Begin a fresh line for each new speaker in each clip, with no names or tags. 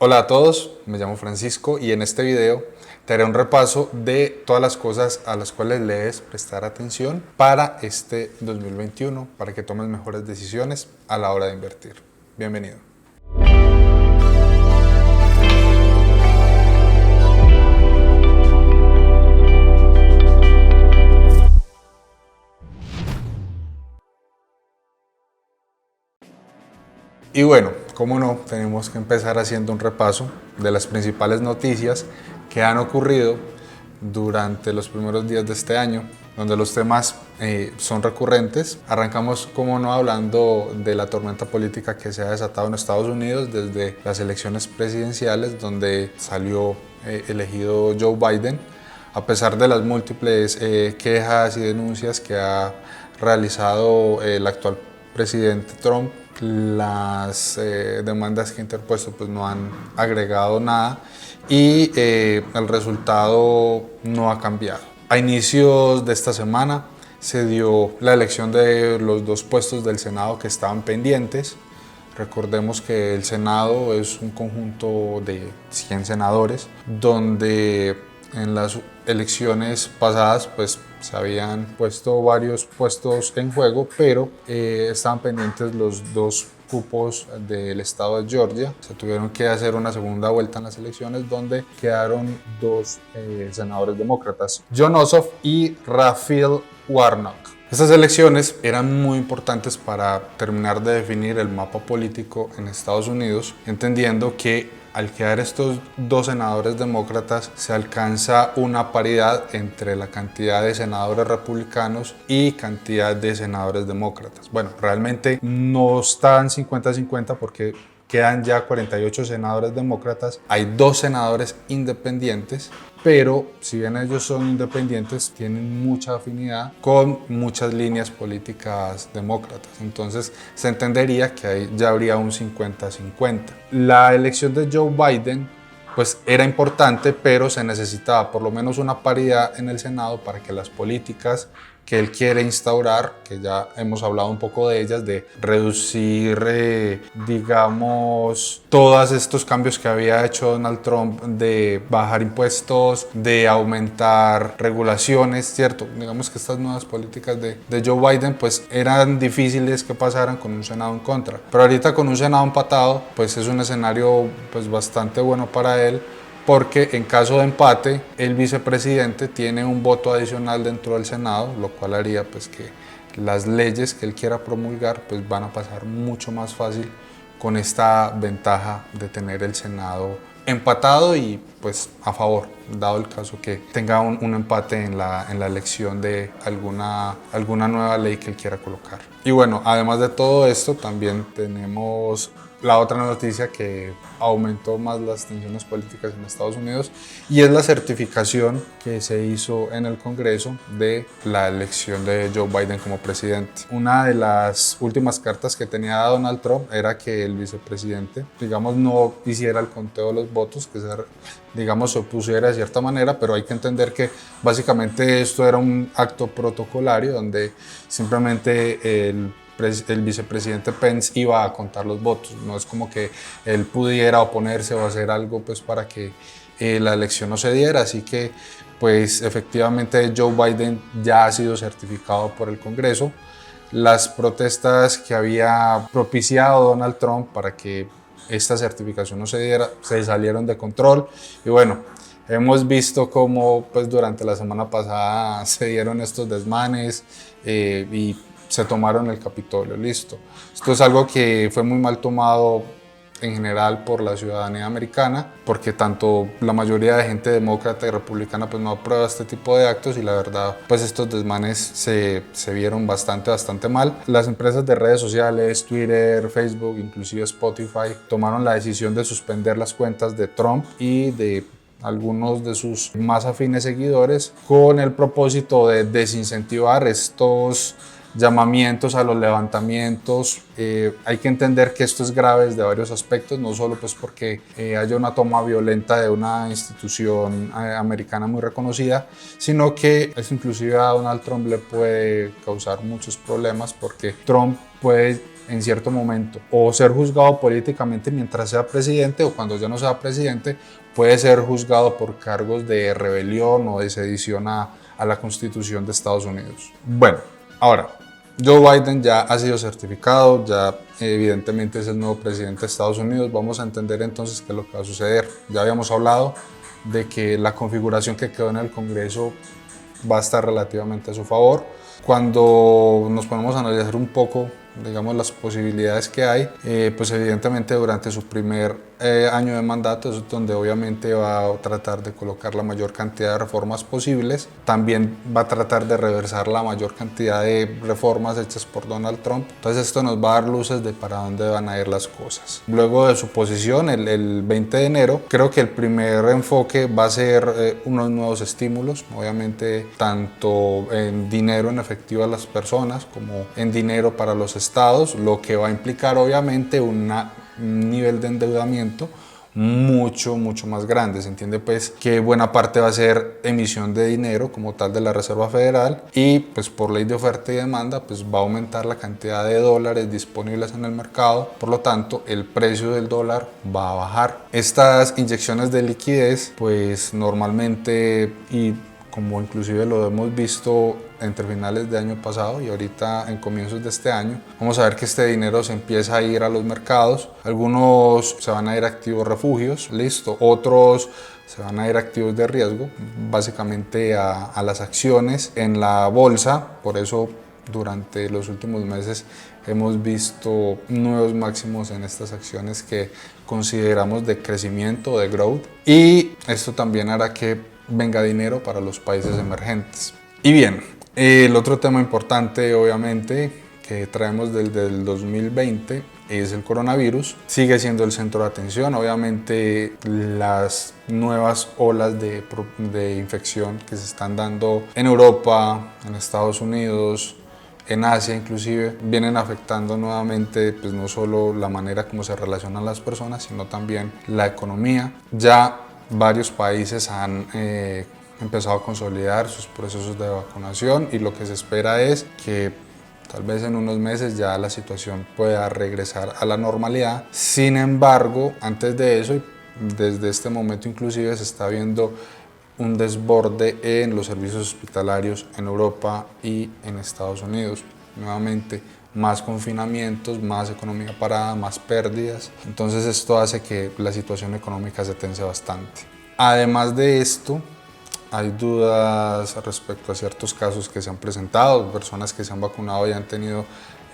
Hola a todos, me llamo Francisco y en este video te haré un repaso de todas las cosas a las cuales le debes prestar atención para este 2021, para que tomes mejores decisiones a la hora de invertir. Bienvenido. Y bueno, como no, tenemos que empezar haciendo un repaso de las principales noticias que han ocurrido durante los primeros días de este año, donde los temas son recurrentes. Arrancamos, como no, hablando de la tormenta política que se ha desatado en Estados Unidos desde las elecciones presidenciales, donde salió elegido Joe Biden, a pesar de las múltiples quejas y denuncias que ha realizado el actual presidente Trump. Las demandas que ha interpuesto pues no han agregado nada y el resultado no ha cambiado. A inicios de esta semana se dio la elección de los dos puestos del Senado que estaban pendientes. Recordemos que el Senado es un conjunto de 100 senadores, donde en las elecciones pasadas pues se habían puesto varios puestos en juego, pero estaban pendientes los dos cupos del estado de Georgia. Se tuvieron que hacer una segunda vuelta en las elecciones donde quedaron dos senadores demócratas, Jon Ossoff y Raphael Warnock. Estas elecciones eran muy importantes para terminar de definir el mapa político en Estados Unidos, entendiendo que al quedar estos dos senadores demócratas se alcanza una paridad entre la cantidad de senadores republicanos y cantidad de senadores demócratas. Bueno, realmente no están 50-50 porque quedan ya 48 senadores demócratas, hay dos senadores independientes, pero si bien ellos son independientes, tienen mucha afinidad con muchas líneas políticas demócratas. Entonces se entendería que ahí ya habría un 50-50. La elección de Joe Biden pues era importante, pero se necesitaba por lo menos una paridad en el Senado para que las políticas que él quiere instaurar, que ya hemos hablado un poco de ellas, de reducir, digamos, todos estos cambios que había hecho Donald Trump, de bajar impuestos, de aumentar regulaciones, ¿cierto? Digamos que estas nuevas políticas de Joe Biden, pues eran difíciles que pasaran con un Senado en contra. Pero ahorita con un Senado empatado, pues es un escenario pues bastante bueno para él, porque en caso de empate el vicepresidente tiene un voto adicional dentro del Senado, lo cual haría pues que las leyes que él quiera promulgar pues van a pasar mucho más fácil con esta ventaja de tener el Senado empatado y pues a favor, dado el caso que tenga un empate en la elección de alguna nueva ley que él quiera colocar. Y bueno, además de todo esto también tenemos la otra noticia que aumentó más las tensiones políticas en Estados Unidos y es la certificación que se hizo en el Congreso de la elección de Joe Biden como presidente. Una de las últimas cartas que tenía Donald Trump era que el vicepresidente, digamos, no hiciera el conteo de los votos, que se opusiera de cierta manera, pero hay que entender que básicamente esto era un acto protocolario donde simplemente el vicepresidente Pence iba a contar los votos. No es como que él pudiera oponerse o hacer algo pues para que la elección no se diera, así que pues efectivamente Joe Biden ya ha sido certificado por el Congreso. Las protestas que había propiciado Donald Trump para que esta certificación no se diera se salieron de control y bueno, hemos visto cómo pues durante la semana pasada se dieron estos desmanes y se tomaron el Capitolio, listo. Esto es algo que fue muy mal tomado en general por la ciudadanía americana, porque tanto la mayoría de gente demócrata y republicana pues no aprueba este tipo de actos y la verdad pues estos desmanes se vieron bastante mal. Las empresas de redes sociales, Twitter, Facebook, inclusive Spotify, tomaron la decisión de suspender las cuentas de Trump y de algunos de sus más afines seguidores con el propósito de desincentivar estos llamamientos a los levantamientos. Hay que entender que esto es grave desde varios aspectos, no solo pues porque haya una toma violenta de una institución americana muy reconocida, sino que esto inclusive a Donald Trump le puede causar muchos problemas porque Trump puede en cierto momento o ser juzgado políticamente mientras sea presidente, o cuando ya no sea presidente puede ser juzgado por cargos de rebelión o de sedición a la Constitución de Estados Unidos. Bueno, ahora, Joe Biden ya ha sido certificado, ya evidentemente es el nuevo presidente de Estados Unidos. Vamos a entender entonces qué es lo que va a suceder. Ya habíamos hablado de que la configuración que quedó en el Congreso va a estar relativamente a su favor. Cuando nos ponemos a analizar un poco, digamos, las posibilidades que hay, pues evidentemente durante su primer año de mandato es donde obviamente va a tratar de colocar la mayor cantidad de reformas posibles. También va a tratar de reversar la mayor cantidad de reformas hechas por Donald Trump. Entonces esto nos va a dar luces de para dónde van a ir las cosas. Luego de su posición, el 20 de enero, creo que el primer enfoque va a ser unos nuevos estímulos, obviamente tanto en dinero en efectivo a las personas como en dinero para los estados, lo que va a implicar obviamente un nivel de endeudamiento mucho más grande. Se entiende pues que buena parte va a ser emisión de dinero como tal de la Reserva Federal, y pues por ley de oferta y demanda pues va a aumentar la cantidad de dólares disponibles en el mercado, por lo tanto el precio del dólar va a bajar. Estas inyecciones de liquidez pues normalmente, y como inclusive lo hemos visto entre finales de año pasado y ahorita en comienzos de este año, vamos a ver que este dinero se empieza a ir a los mercados. Algunos se van a ir a activos refugios, listo, otros se van a ir a activos de riesgo, básicamente a las acciones en la bolsa. Por eso durante los últimos meses hemos visto nuevos máximos en estas acciones que consideramos de crecimiento, de growth, y esto también hará que venga dinero para los países emergentes. Y bien, el otro tema importante obviamente que traemos desde el 2020 es el coronavirus. Sigue siendo el centro de atención. Obviamente las nuevas olas de infección que se están dando en Europa, en Estados Unidos, en Asia inclusive, vienen afectando nuevamente pues no solo la manera como se relacionan las personas, sino también la economía. Ya varios países han empezado a consolidar sus procesos de vacunación, y lo que se espera es que tal vez en unos meses ya la situación pueda regresar a la normalidad. Sin embargo, antes de eso, desde este momento inclusive se está viendo un desborde en los servicios hospitalarios en Europa y en Estados Unidos. Nuevamente, más confinamientos, más economía parada, más pérdidas. Entonces esto hace que la situación económica se tense bastante. Además de esto, hay dudas respecto a ciertos casos que se han presentado, personas que se han vacunado y han tenido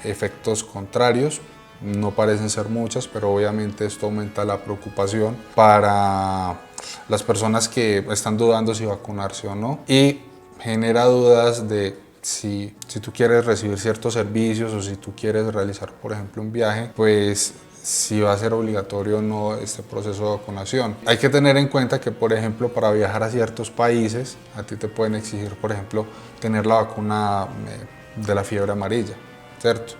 efectos contrarios. No parecen ser muchas, pero obviamente esto aumenta la preocupación para las personas que están dudando si vacunarse o no, y genera dudas de si tú quieres recibir ciertos servicios o si tú quieres realizar, por ejemplo, un viaje, pues si va a ser obligatorio o no este proceso de vacunación. Hay que tener en cuenta que, por ejemplo, para viajar a ciertos países, a ti te pueden exigir, por ejemplo, tener la vacuna de la fiebre amarilla, ¿cierto?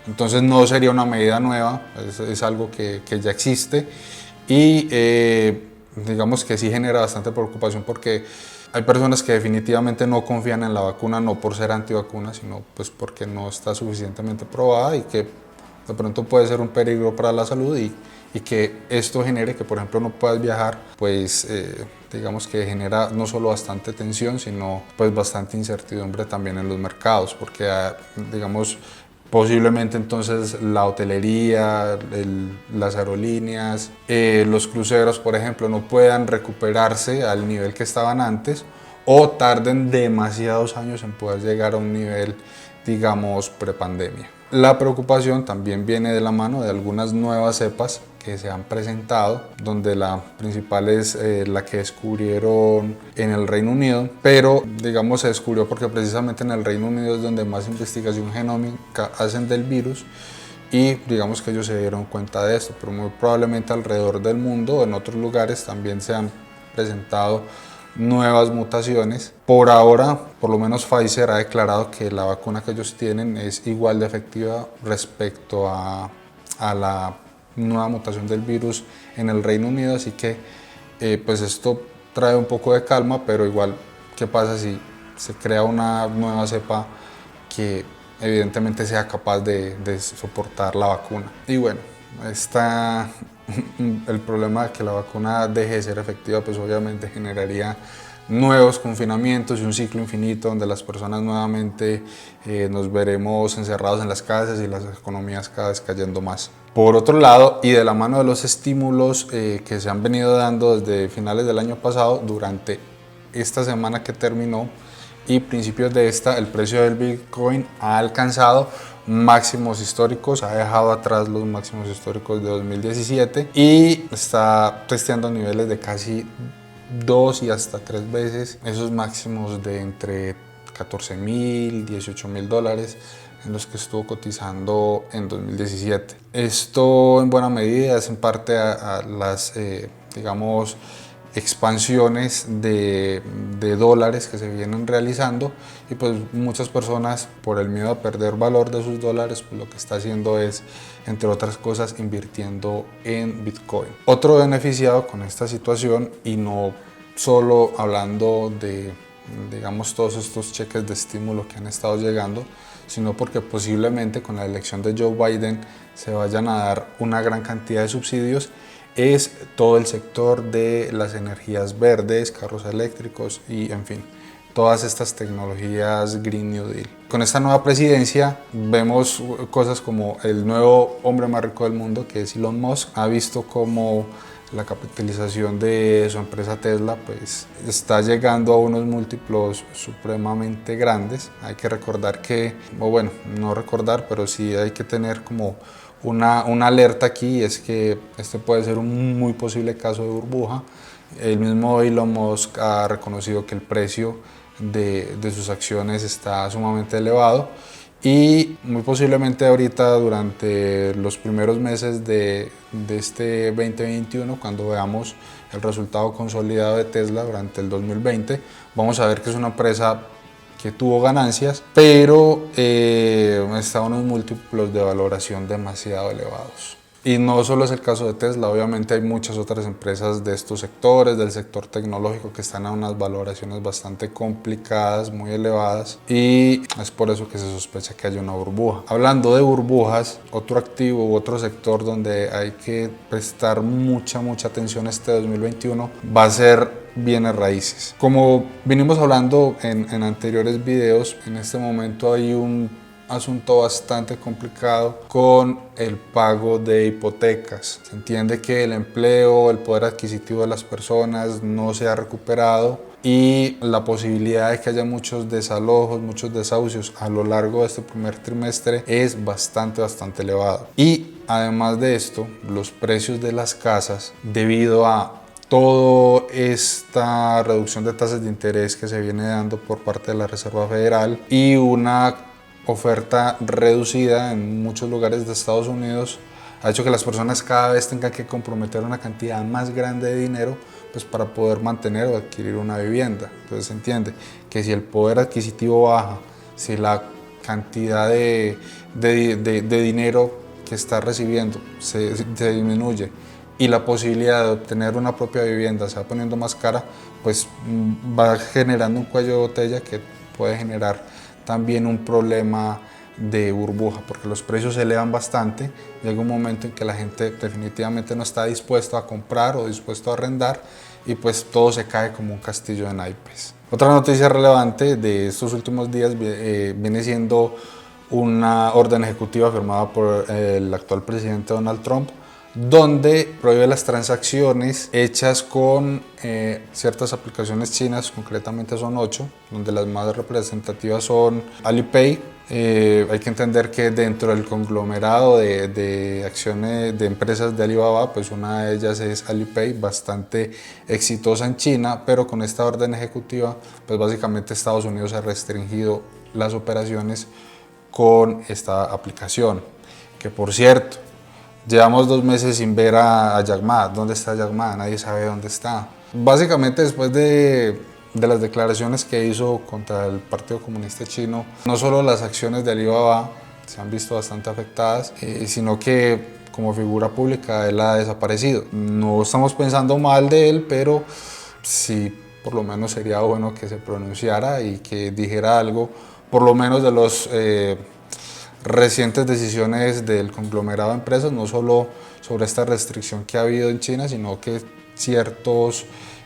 Entonces no sería una medida nueva, es algo que ya existe, y digamos que sí genera bastante preocupación porque hay personas que definitivamente no confían en la vacuna, no por ser antivacuna, sino pues porque no está suficientemente probada y que de pronto puede ser un peligro para la salud, y que esto genere que, por ejemplo, no puedas viajar, pues digamos que genera no solo bastante tensión, sino pues bastante incertidumbre también en los mercados, porque digamos posiblemente entonces la hotelería, las aerolíneas, los cruceros, por ejemplo, no puedan recuperarse al nivel que estaban antes, o tarden demasiados años en poder llegar a un nivel, digamos, prepandemia. La preocupación también viene de la mano de algunas nuevas cepas que se han presentado, donde la principal es la que descubrieron en el Reino Unido, pero digamos se descubrió porque precisamente en el Reino Unido es donde más investigación genómica hacen del virus, y digamos que ellos se dieron cuenta de esto, pero muy probablemente alrededor del mundo, en otros lugares también se han presentado nuevas mutaciones. Por ahora, por lo menos Pfizer ha declarado que la vacuna que ellos tienen es igual de efectiva respecto a la nueva mutación del virus en el Reino Unido, así que pues esto trae un poco de calma, pero igual, ¿qué pasa si se crea una nueva cepa que evidentemente sea capaz de soportar la vacuna. Y bueno, está el problema de que la vacuna deje de ser efectiva, pues obviamente generaría nuevos confinamientos y un ciclo infinito donde las personas nuevamente nos veremos encerrados en las casas y las economías cada vez cayendo más. Por otro lado, y de la mano de los estímulos que se han venido dando desde finales del año pasado, durante esta semana que terminó y principios de esta, el precio del Bitcoin ha alcanzado máximos históricos, ha dejado atrás los máximos históricos de 2017 y está testeando niveles de casi 2 y hasta 3 veces esos máximos de entre 14.000, 18.000 dólares en los que estuvo cotizando en 2017. Esto en buena medida es en parte a las, digamos, expansiones de dólares que se vienen realizando y pues muchas personas por el miedo a perder valor de sus dólares pues lo que está haciendo es, entre otras cosas, invirtiendo en Bitcoin. Otro beneficiado con esta situación, y no solo hablando de, digamos, todos estos cheques de estímulo que han estado llegando, sino porque posiblemente con la elección de Joe Biden se vayan a dar una gran cantidad de subsidios, es todo el sector de las energías verdes, carros eléctricos y, en fin, todas estas tecnologías Green New Deal. Con esta nueva presidencia vemos cosas como el nuevo hombre más rico del mundo, que es Elon Musk, ha visto como la capitalización de su empresa Tesla pues está llegando a unos múltiplos supremamente grandes. Hay que recordar que, o bueno, no recordar, pero sí hay que tener como una alerta aquí, es que este puede ser un muy posible caso de burbuja. El mismo Elon Musk ha reconocido que el precio de sus acciones está sumamente elevado y muy posiblemente ahorita durante los primeros meses de este 2021, cuando veamos el resultado consolidado de Tesla durante el 2020, vamos a ver que es una empresa que tuvo ganancias, pero está a unos múltiplos de valoración demasiado elevados. Y no solo es el caso de Tesla, obviamente hay muchas otras empresas de estos sectores, del sector tecnológico, que están a unas valoraciones bastante complicadas, muy elevadas, y es por eso que se sospecha que haya una burbuja. Hablando de burbujas, otro activo u otro sector donde hay que prestar mucha atención este 2021 va a ser bienes raíces. Como vinimos hablando en anteriores videos, en este momento hay un asunto bastante complicado con el pago de hipotecas. Se entiende que el empleo, el poder adquisitivo de las personas no se ha recuperado y la posibilidad de que haya muchos desalojos, muchos desahucios a lo largo de este primer trimestre es bastante elevado. Y además de esto, los precios de las casas, debido a toda esta reducción de tasas de interés que se viene dando por parte de la Reserva Federal y una oferta reducida en muchos lugares de Estados Unidos, ha hecho que las personas cada vez tengan que comprometer una cantidad más grande de dinero pues para poder mantener o adquirir una vivienda. Entonces se entiende que si el poder adquisitivo baja, si la cantidad de dinero que está recibiendo se disminuye y la posibilidad de obtener una propia vivienda se va poniendo más cara, pues va generando un cuello de botella que puede generar también un problema de burbuja, porque los precios se elevan bastante. Llega un momento en que la gente definitivamente no está dispuesto a comprar o dispuesto a arrendar y pues todo se cae como un castillo de naipes. Otra noticia relevante de estos últimos días viene siendo una orden ejecutiva firmada por el actual presidente Donald Trump, donde prohíbe las transacciones hechas con ciertas aplicaciones chinas, concretamente son 8, donde las más representativas son Alipay. Hay que entender que dentro del conglomerado de acciones de empresas de Alibaba, pues una de ellas es Alipay, bastante exitosa en China, pero con esta orden ejecutiva, pues básicamente Estados Unidos ha restringido las operaciones con esta aplicación, que por cierto, llevamos 2 meses sin ver a Jack Ma. ¿Dónde está Jack Ma? Nadie sabe dónde está. Básicamente después de las declaraciones que hizo contra el Partido Comunista Chino, no solo las acciones de Alibaba se han visto bastante afectadas, sino que como figura pública él ha desaparecido. No estamos pensando mal de él, pero sí, por lo menos sería bueno que se pronunciara y que dijera algo, por lo menos de los recientes decisiones del conglomerado de empresas, no solo sobre esta restricción que ha habido en China, sino que ciertos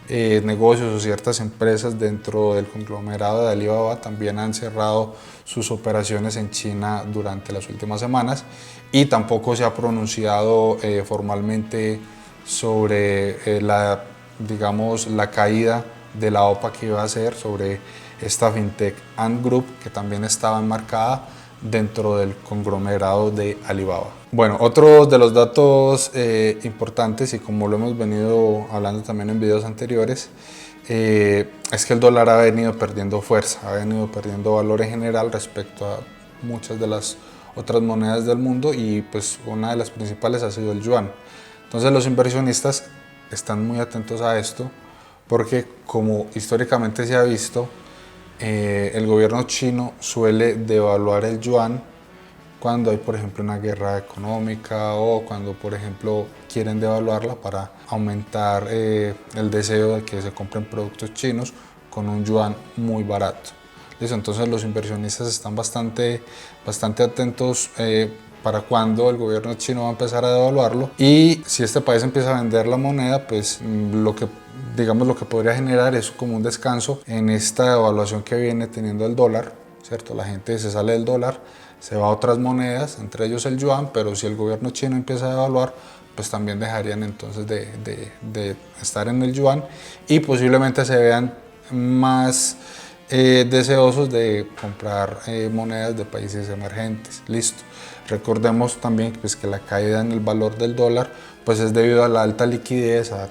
negocios o ciertas empresas dentro del conglomerado de Alibaba también han cerrado sus operaciones en China durante las últimas semanas, y tampoco se ha pronunciado formalmente sobre digamos, la caída de la OPA que iba a hacer sobre esta fintech Ant Group, que también estaba enmarcada dentro del conglomerado de Alibaba. Bueno, otro de los datos importantes, y como lo hemos venido hablando también en videos anteriores, es que el dólar ha venido perdiendo fuerza, ha venido perdiendo valor en general respecto a muchas de las otras monedas del mundo, y pues una de las principales ha sido el yuan. Entonces los inversionistas están muy atentos a esto, porque como históricamente se ha visto, el gobierno chino suele devaluar el yuan cuando hay, por ejemplo, una guerra económica, o cuando, por ejemplo, quieren devaluarla para aumentar el deseo de que se compren productos chinos con un yuan muy barato. ¿Listo? Entonces los inversionistas están bastante atentos para cuándo el gobierno chino va a empezar a devaluarlo, y si este país empieza a vender la moneda, pues lo que podría generar es como un descanso en esta devaluación que viene teniendo el dólar, ¿cierto? La gente se sale del dólar, se va a otras monedas, entre ellos el yuan, pero si el gobierno chino empieza a devaluar, pues también dejarían entonces de estar en el yuan, y posiblemente se vean más deseosos de comprar monedas de países emergentes. Listo. Recordemos también pues, que la caída en el valor del dólar pues, es debido a la alta liquidez, a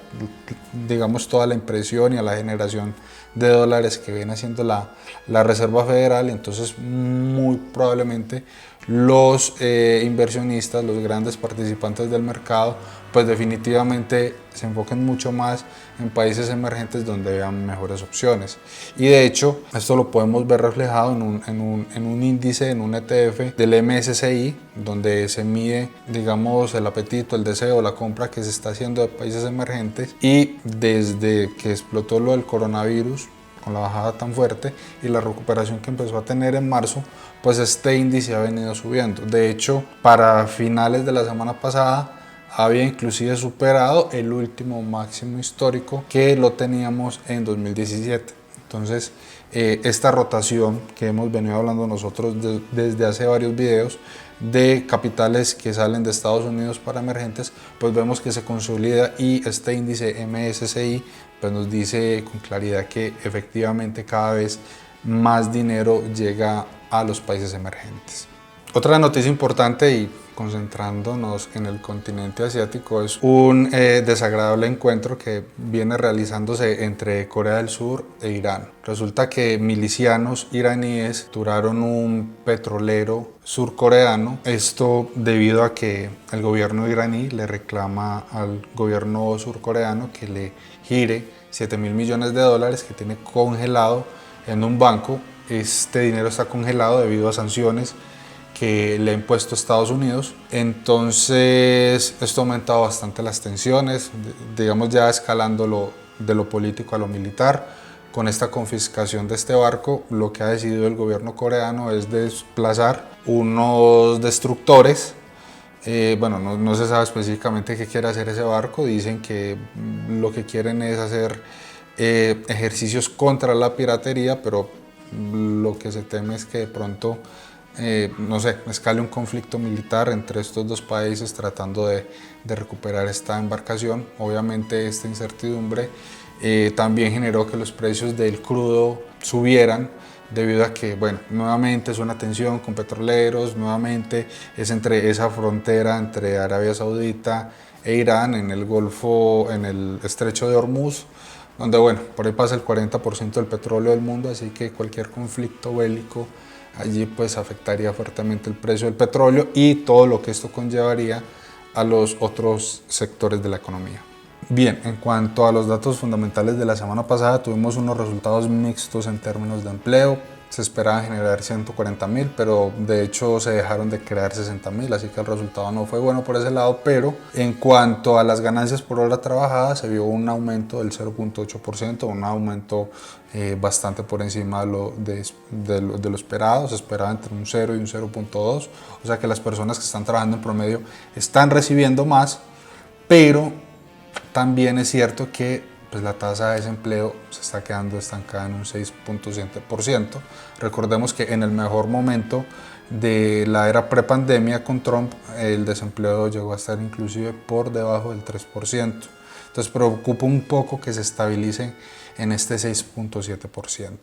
digamos, toda la impresión y a la generación de dólares que viene haciendo la Reserva Federal. Entonces muy probablemente los inversionistas, los grandes participantes del mercado, pues definitivamente se enfoquen mucho más en países emergentes donde vean mejores opciones. Y de hecho esto lo podemos ver reflejado en un índice, en un ETF del MSCI, donde se mide, digamos, el apetito, el deseo, la compra que se está haciendo de países emergentes. Y desde que explotó lo del coronavirus, con la bajada tan fuerte y la recuperación que empezó a tener en marzo, pues este índice ha venido subiendo. De hecho, para finales de la semana pasada había inclusive superado el último máximo histórico que lo teníamos en 2017. Entonces, esta rotación que hemos venido hablando nosotros desde hace varios videos de capitales que salen de Estados Unidos para emergentes, pues vemos que se consolida, y este índice MSCI pues nos dice con claridad que efectivamente cada vez más dinero llega a los países emergentes. Otra noticia importante, y concentrándonos en el continente asiático, es un desagradable encuentro que viene realizándose entre Corea del Sur e Irán. Resulta que milicianos iraníes capturaron un petrolero surcoreano, esto debido a que el gobierno iraní le reclama al gobierno surcoreano que le gire $7.000 millones que tiene congelado en un banco. Este dinero está congelado debido a sanciones que le ha impuesto Estados Unidos. Entonces esto ha aumentado bastante las tensiones, digamos, ya escalando de lo político a lo militar. Con esta confiscación de este barco, lo que ha decidido el gobierno coreano es desplazar unos destructores. Bueno, no se sabe específicamente qué quiere hacer ese barco. Dicen que lo que quieren es hacer ejercicios contra la piratería, pero lo que se teme es que de pronto no sé, escale un conflicto militar entre estos dos países tratando de recuperar esta embarcación. Obviamente esta incertidumbre también generó que los precios del crudo subieran, debido a que, bueno, nuevamente es una tensión con petroleros, nuevamente es entre esa frontera entre Arabia Saudita e Irán en el Golfo, en el Estrecho de Hormuz, donde, bueno, por ahí pasa el 40% del petróleo del mundo, así que cualquier conflicto bélico allí pues afectaría fuertemente el precio del petróleo y todo lo que esto conllevaría a los otros sectores de la economía. Bien, en cuanto a los datos fundamentales de la semana pasada, tuvimos unos resultados mixtos en términos de empleo. se esperaba generar 140.000, pero de hecho se dejaron de crear 60.000, así que el resultado no fue bueno por ese lado. Pero en cuanto a las ganancias por hora trabajada, se vio un aumento del 0.8%, un aumento bastante por encima de lo esperado. Se esperaba entre un 0 y un 0.2, o sea que las personas que están trabajando en promedio están recibiendo más, pero también es cierto que pues la tasa de desempleo se está quedando estancada en un 6.7%. Recordemos que en el mejor momento de la era prepandemia con Trump, el desempleo llegó a estar inclusive por debajo del 3%. Entonces preocupa un poco que se estabilice en este 6.7%.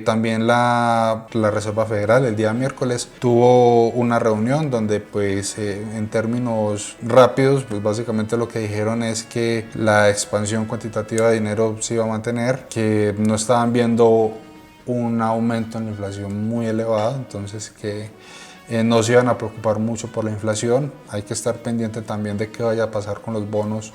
También la Reserva Federal el día miércoles tuvo una reunión donde pues en términos rápidos pues básicamente lo que dijeron es que la expansión cuantitativa de dinero se iba a mantener, que no estaban viendo un aumento en la inflación muy elevado, entonces que no se iban a preocupar mucho por la inflación. Hay que estar pendiente también de qué vaya a pasar con los bonos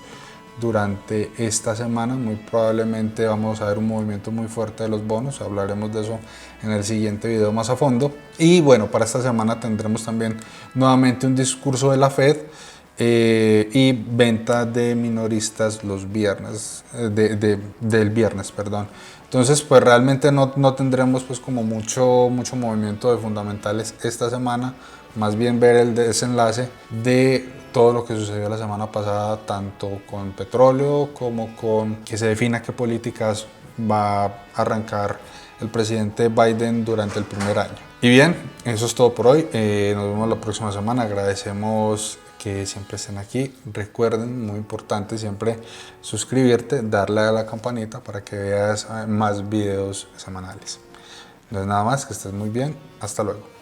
durante esta semana. Muy probablemente vamos a ver un movimiento muy fuerte de los bonos, hablaremos de eso en el siguiente video más a fondo. Y bueno, para esta semana tendremos también nuevamente un discurso de la Fed y venta de minoristas los viernes, del viernes, perdón. Entonces pues realmente no tendremos pues como mucho movimiento de fundamentales esta semana, más bien ver el desenlace de todo lo que sucedió la semana pasada, tanto con petróleo como con que se defina qué políticas va a arrancar el presidente Biden durante el primer año. Y bien, eso es todo por hoy. Nos vemos la próxima semana. Agradecemos que siempre estén aquí. Recuerden, muy importante, siempre suscribirte, darle a la campanita para que veas más videos semanales. No es nada más, que estés muy bien. Hasta luego.